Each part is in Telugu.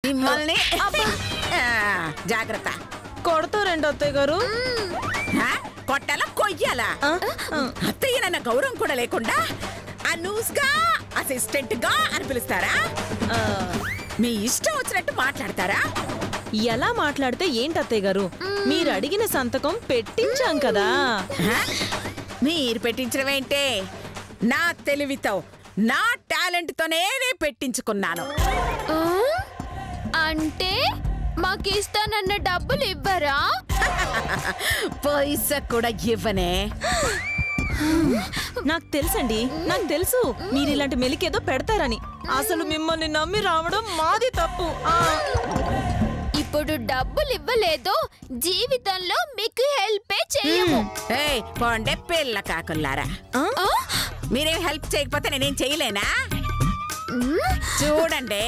మిమ్మల్ని జాగ్రత్త. కొడతారండి అత్తయ్య గారు. కొట్టాలా కొయ్యాలా? అత్తయ్యనన్న గౌరవం కూడా లేకుండా అనూస్గా అసిస్టెంట్ గా అని పిలుస్తారా? మీ ఇష్టం వచ్చినట్టు మాట్లాడతారా? ఎలా మాట్లాడితే ఏంటి అత్తయ్య గారు? మీరు అడిగిన సంతకం పెట్టించాం కదా. మీరు పెట్టించడం ఏంటే? నా తెలివితో నా టాలెంట్ తో నేనే పెట్టించుకున్నాను. అంటే మాకిస్తానన్న డబ్బులు ఇవ్వరా? పైసా కూడా ఇవ్వనే. నాకు తెలుసండి, నాకు తెలుసు మీరు ఇలాంటి మెలికేదో పెడతారని. అసలు మిమ్మల్ని నమ్మి రావడం మాది తప్పు. ఇప్పుడు డబ్బులు ఇవ్వలేదు, జీవితంలో మీకు హెల్పే చేయము. పోండే పిల్ల కాకుల్లారా, మీరేం హెల్ప్ చేయకపోతే నేనేం చేయలేనా? చూడండి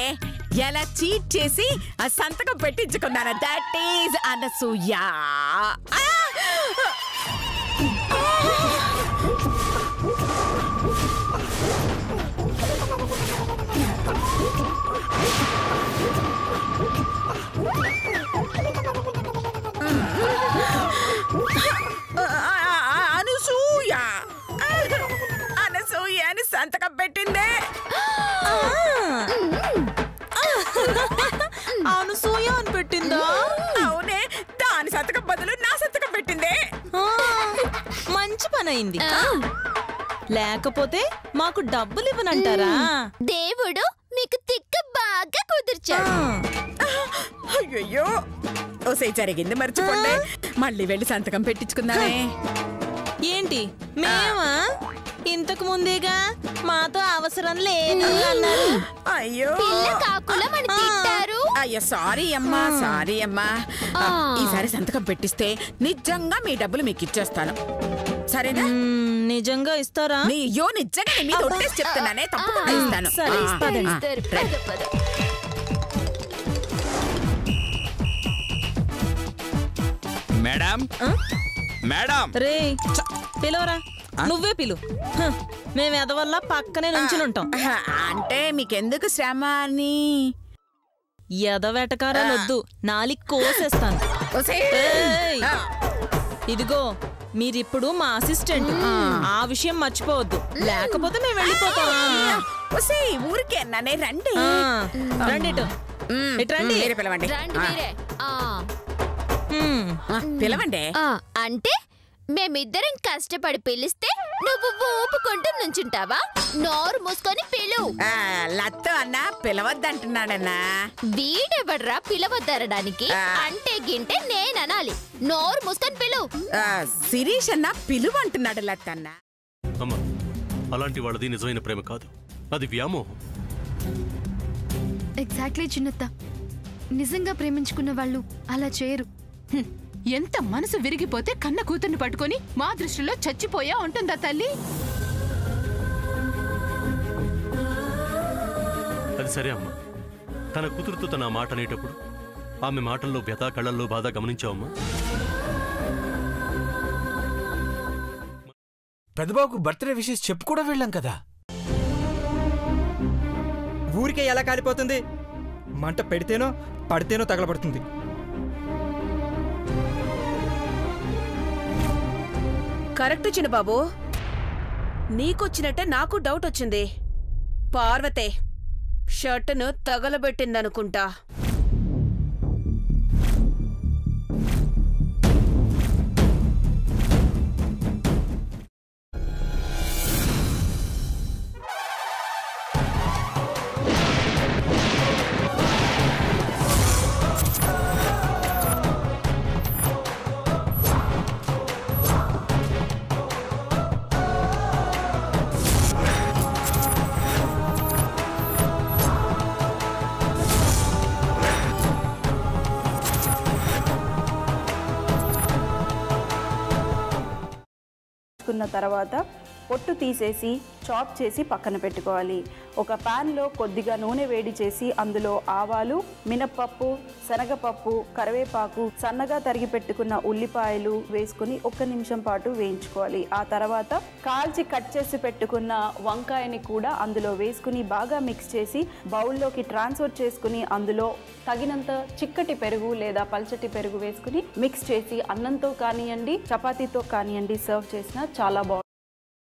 ఎలా చీట్ చేసి ఆ సంతకం పెట్టించుకున్నారా. That is Anasuya. అనసూయ అనసూయ అని సంతకం పెట్టిందే. అనసూయ అని పెట్టిందా? అవునే, దాని సంతకం బదులు నా సంతకం పెట్టిందే. మంచి పని అయింది. లేకపోతే మాకు డబ్బులు ఇవ్వనంటారా? దేవుడు మీకు తిక్క బాగా కుదిర్చాడు. అయ్యో ఓసే, జరిగింది మర్చిపోండి. మళ్ళీ వెళ్ళి సంతకం పెట్టించుకుందామే. ఏంటి మేమా? ఇంతకు ముందేగా మాతో అవసరం లేదు అన్నారు. అయ్యో అయ్యో సారీ అమ్మా, సారీ అమ్మా. ఈసారి సంతకం పెట్టిస్తే నిజంగా మీ డబ్బులు మీకు ఇచ్చేస్తాను, సరేనా? నిజంగా ఇస్తారా? అయ్యో నిజంగా మీ ఒట్టేసి చెప్తున్నానే, తప్పకుండా ఇస్తాను. సరే ఇస్తాను. మేడం మేడం రే పిలవరా, నువ్వే పిలు. మేము ఎదవల్ల పక్కనే నుంచుంటాం. అంటే మీకెందుకు శ్రమ అని. ఎదవెటకారాలొద్దు, నాలికి కోసేస్తాను. ఇదిగో మీరిప్పుడు మా అసిస్టెంట్, ఆ విషయం మర్చిపోవద్దు, లేకపోతే మేము వెళ్ళిపోతాం. ఊరికే నన్నే రండి రండి, రండి పిలవండి, పిలవండి. అంటే మేమిద్దరం కష్టపడి పిలిస్తే నువ్వు ఊపుకుంటూ నుంచుంటావా? నోరు మూసుకొని పిలు. లత్తో అన్న పిలవద్దంటున్నాడన్నా. వీడెవడ్రా పిలవద్దరడానికి? అంటే గింటే నేననాలి. నోరు మూసుకొని పిలు. శిరీష్ అన్న పిలువంటున్నాడు లత్తన్న. అమ్మా, అలాంటి వాళ్ళది నిజమైన ప్రేమ కాదు, అది వ్యామోహం. ఎగ్జాక్ట్లీ చిన్నత్త, నిజంగా ప్రేమించుకున్న వాళ్ళు అలా చేయరు. ఎంత మనసు విరిగిపోతే కన్న కూతుర్ని పట్టుకొని మా దృష్టిలో చచ్చిపోయా ఉంటుందా తల్లి? అది సరే అమ్మా, తన కూతురుతో తన మాట అనేటప్పుడు ఆమె మాటల్లో వ్యథ, కళ్ళల్లో బాధ గమనించావమ్మా? పెద్దబాబుకు బర్త్డే విషెస్ చెప్పు కూడా వెళ్ళాం కదా. ఊరికే ఎలా కాలిపోతుంది? మంట పెడితేనో పడితేనో తగలబడుతుంది. కరెక్ట్ చిన్నబాబు, నీకొచ్చినట్టే నాకు డౌట్ వచ్చింది. పార్వతే షర్టును తగలబెట్టిందనుకుంటా. తర్వాత పొట్టు తీసేసి చాప్ చేసి పక్కన పెట్టుకోవాలి. ఒక ప్యాన్లో కొద్దిగా నూనె వేడి చేసి అందులో ఆవాలు, మినప్పప్పు, శనగపప్పు, కరివేపాకు, సన్నగా తరిగి పెట్టుకున్న ఉల్లిపాయలు వేసుకుని 1 నిమిషం పాటు వేయించుకోవాలి. ఆ తర్వాత కాల్చి కట్ చేసి పెట్టుకున్న వంకాయని కూడా అందులో వేసుకుని బాగా మిక్స్ చేసి బౌల్లోకి ట్రాన్స్ఫర్ చేసుకుని అందులో తగినంత చిక్కటి పెరుగు లేదా పల్చటి పెరుగు వేసుకుని మిక్స్ చేసి అన్నంతో కానివ్వండి, చపాతీతో కానివ్వండి సర్వ్ చేసినా చాలా బాగుంటుంది.